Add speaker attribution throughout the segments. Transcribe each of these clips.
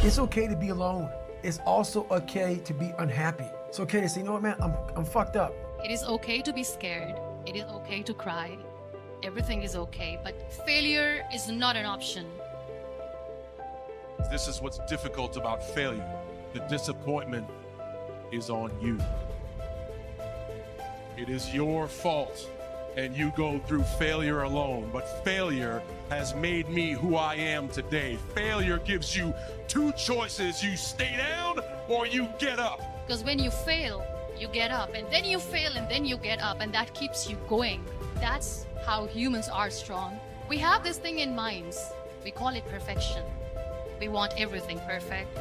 Speaker 1: It's okay to be alone. It's also okay to be unhappy. It's okay to say, you know what, man, I'm fucked up.
Speaker 2: It is okay to be scared. It is okay to cry. Everything is okay, but failure is not an option.
Speaker 3: This is what's difficult about failure. The disappointment is on you. It is your fault, and you go through failure alone. But failure has made me who I am today. Failure gives you two choices. You stay down or you get up.
Speaker 2: Because when you fail, you get up, and then you fail, and then you get up, and that keeps you going. That's how humans are strong. We have this thing in minds. We call it perfection. We want everything perfect.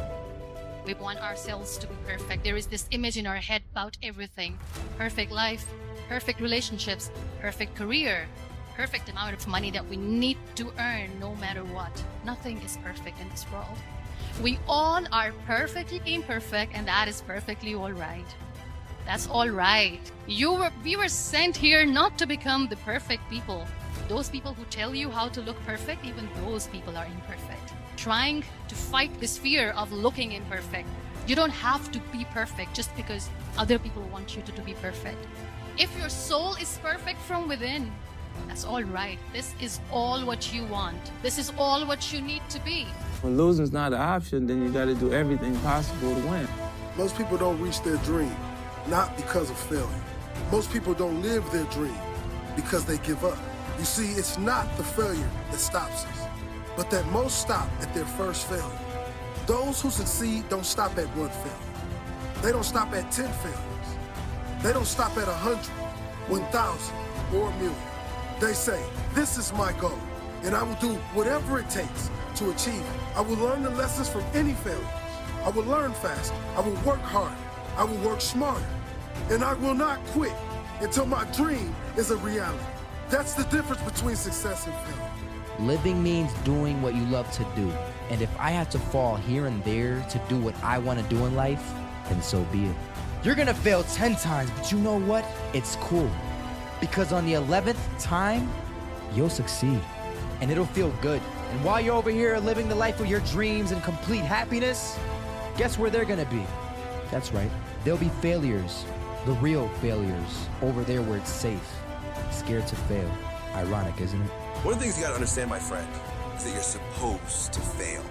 Speaker 2: We want ourselves to be perfect. There is this image in our head about everything. Perfect life, perfect relationships, perfect career, perfect amount of money that we need to earn no matter what. Nothing is perfect in this world. We all are perfectly imperfect, and that is perfectly all right. That's all right. We were sent here not to become the perfect people. Those people who tell you how to look perfect, even those people are imperfect. Trying to fight this fear of looking imperfect. You don't have to be perfect just because other people want you to be perfect. If your soul is perfect from within, that's all right. This is all what you want. This is all what you need to be.
Speaker 4: When losing's not an option, then you got to do everything possible to win.
Speaker 5: Most people don't reach their dream, not because of failure. Most people don't live their dream because they give up. You see, it's not the failure that stops us, but that most stop at their first failure. Those who succeed don't stop at one failure. They don't stop at 10 failures. They don't stop at 100, 1,000, or a million. They say, this is my goal, and I will do whatever it takes to achieve it. I will learn the lessons from any failures. I will learn faster. I will work harder. I will work smarter. And I will not quit until my dream is a reality. That's the difference between success and failure.
Speaker 6: Living means doing what you love to do. And if I have to fall here and there to do what I want to do in life, then so be it. You're gonna fail 10 times, but you know what? It's cool. Because on the 11th time, you'll succeed. And it'll feel good. And while you're over here living the life of your dreams and complete happiness, guess where they're gonna be? That's right. There'll be failures. The real failures. Over there where it's safe. Scared to fail. Ironic, isn't it?
Speaker 7: One of the things you gotta understand, my friend, is that you're supposed to fail.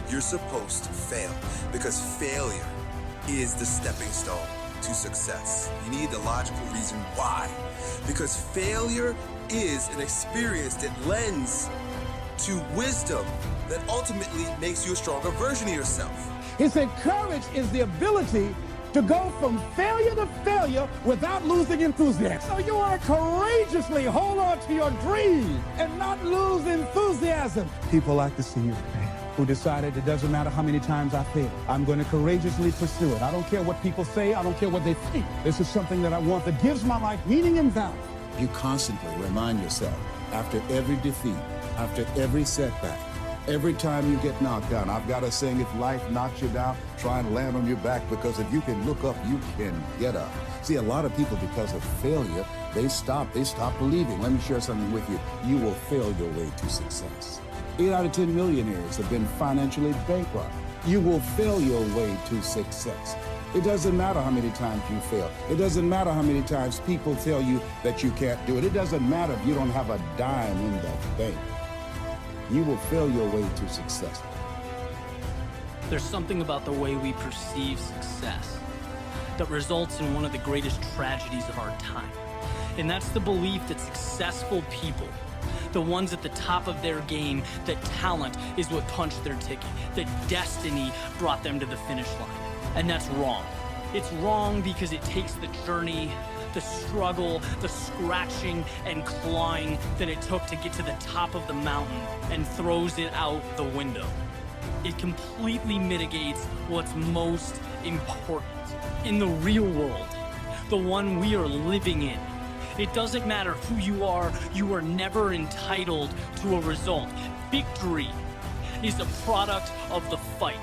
Speaker 7: You're supposed to fail because failure is the stepping stone to success. You need the logical reason why. Because failure is an experience that lends to wisdom that ultimately makes you a stronger version of yourself.
Speaker 8: He said courage is the ability to go from failure to failure without losing enthusiasm. So you want to courageously hold on to your dream and not lose enthusiasm. People like to see you fail, who decided it doesn't matter how many times I fail. I'm going to courageously pursue it. I don't care what people say. I don't care what they think. This is something that I want that gives my life meaning and value.
Speaker 9: You constantly remind yourself, after every defeat, after every setback, every time you get knocked down, I've got to sing, if life knocks you down, try and land on your back, because if you can look up, you can get up. See, a lot of people, because of failure, they stop believing. Let me share something with you. You will fail your way to success. 8 out of 10 millionaires have been financially bankrupt. You will fail your way to success. It doesn't matter how many times you fail. It doesn't matter how many times people tell you that you can't do it. It doesn't matter if you don't have a dime in the bank. You will fail your way to success.
Speaker 10: There's something about the way we perceive success that results in one of the greatest tragedies of our time. And that's the belief that successful people, the ones at the top of their game, that talent is what punched their ticket, that destiny brought them to the finish line. And that's wrong. It's wrong because it takes the journey, the struggle, the scratching and clawing that it took to get to the top of the mountain and throws it out the window. It completely mitigates what's most important. In the real world, the one we are living in, it doesn't matter who you are never entitled to a result. Victory is a product of the fight.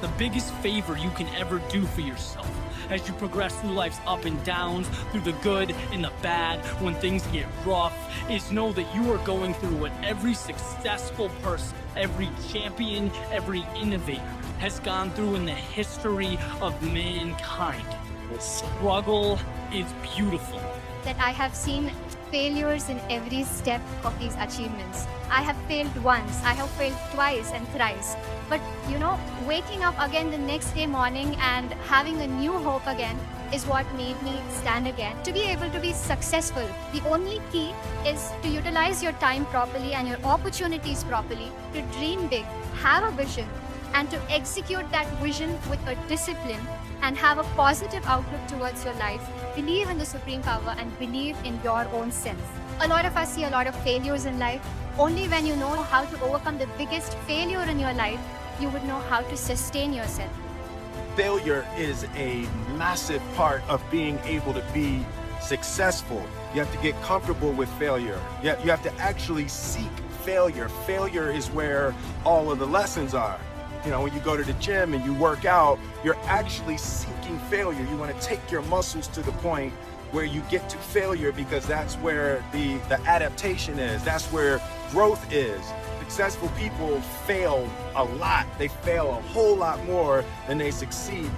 Speaker 10: The biggest favor you can ever do for yourself as you progress through life's up and downs, through the good and the bad, when things get rough, is know that you are going through what every successful person, every champion, every innovator has gone through in the history of mankind. Struggle is beautiful.
Speaker 11: That I have seen failures in every step of these achievements. I have failed once, I have failed twice and thrice. But waking up again the next day morning and having a new hope again is what made me stand again. To be able to be successful, the only key is to utilize your time properly and your opportunities properly, to dream big, have a vision, and to execute that vision with a discipline and have a positive outlook towards your life. Believe in the supreme power and believe in your own self. A lot of us see a lot of failures in life. Only when you know how to overcome the biggest failure in your life, you would know how to sustain yourself.
Speaker 12: Failure is a massive part of being able to be successful. You have to get comfortable with failure. You have to actually seek failure. Failure is where all of the lessons are. When you go to the gym and you work out, you're actually seeking failure. You want to take your muscles to the point where you get to failure, because that's where the adaptation is. That's where growth is. Successful people fail a lot. They fail a whole lot more than they succeed.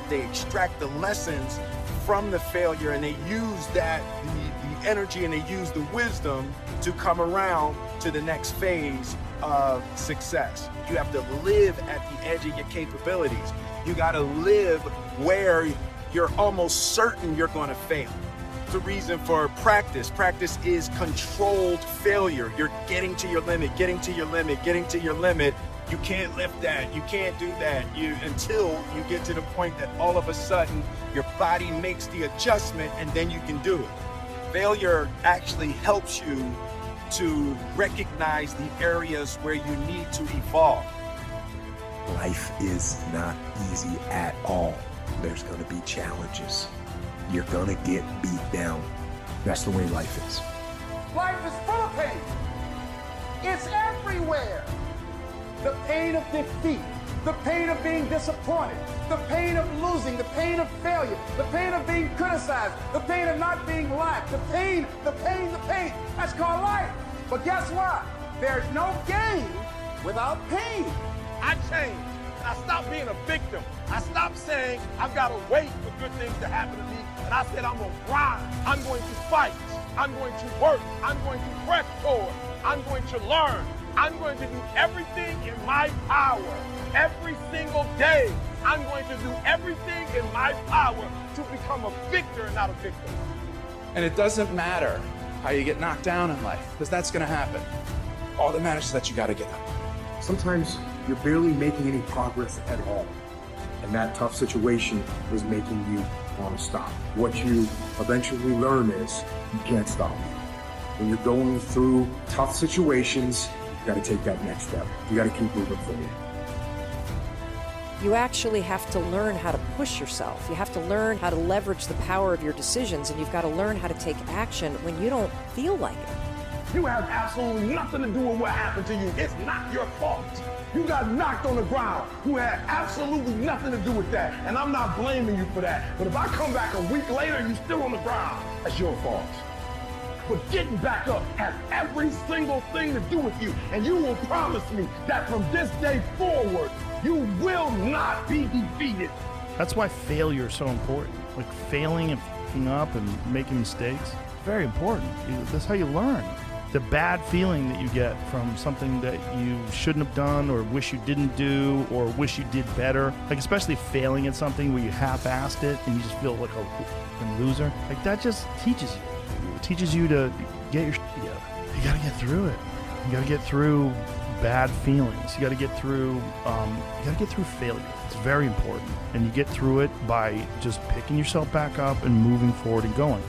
Speaker 12: They extract the lessons from the failure and they use that, the energy, and they use the wisdom to come around to the next phase of success. You have to live at the edge of your capabilities. You got to live where you're almost certain you're going to fail. The reason for practice. Practice is controlled failure. You're getting to your limit, getting to your limit, getting to your limit. You can't lift that. You can't do that. Until you get to the point that all of a sudden your body makes the adjustment and then you can do it. Failure actually helps you to recognize the areas where you need to evolve.
Speaker 13: Life is not easy at all. There's going to be challenges. You're going to get beat down. That's the way life is.
Speaker 8: Life is full of pain. It's everywhere. The pain of defeat, the pain of being disappointed, the pain of losing, the pain of failure, the pain of being criticized, the pain of not being liked, the pain. That's called life. But guess what? There's no gain without pain.
Speaker 14: I changed. I stopped being a victim. I stopped saying I've got to wait for good things to happen to me. And I said I'm going to grind. I'm going to fight. I'm going to work. I'm going to press forward. I'm going to learn. I'm going to do everything in my power every single day. I'm going to do everything in my power to become a victor and not a victim.
Speaker 15: And it doesn't matter how you get knocked down in life, because that's going to happen. All that matters is that you got to get up.
Speaker 13: Sometimes you're barely making any progress at all. And that tough situation is making you want to stop. What you eventually learn is you can't stop. When you're going through tough situations, you got to take that next step. You got to keep moving forward.
Speaker 16: You actually have to learn how to push yourself. You have to learn how to leverage the power of your decisions, and you've got to learn how to take action when you don't feel like it.
Speaker 14: You have absolutely nothing to do with what happened to you. It's not your fault. You got knocked on the ground. You had absolutely nothing to do with that. And I'm not blaming you for that. But if I come back a week later and you're still on the ground, that's your fault. But getting back up has every single thing to do with you. And you will promise me that from this day forward, you will not be defeated.
Speaker 17: That's why failure is so important. Like failing and f***ing up and making mistakes, very important. That's how you learn. The bad feeling that you get from something that you shouldn't have done or wish you didn't do or wish you did better, like especially failing at something where you half-assed it and you just feel like a loser, like that just teaches you. It teaches you to get your shit together. You gotta get through it. You gotta get through bad feelings. You gotta get through failure. It's very important. And you get through it by just picking yourself back up and moving forward and going.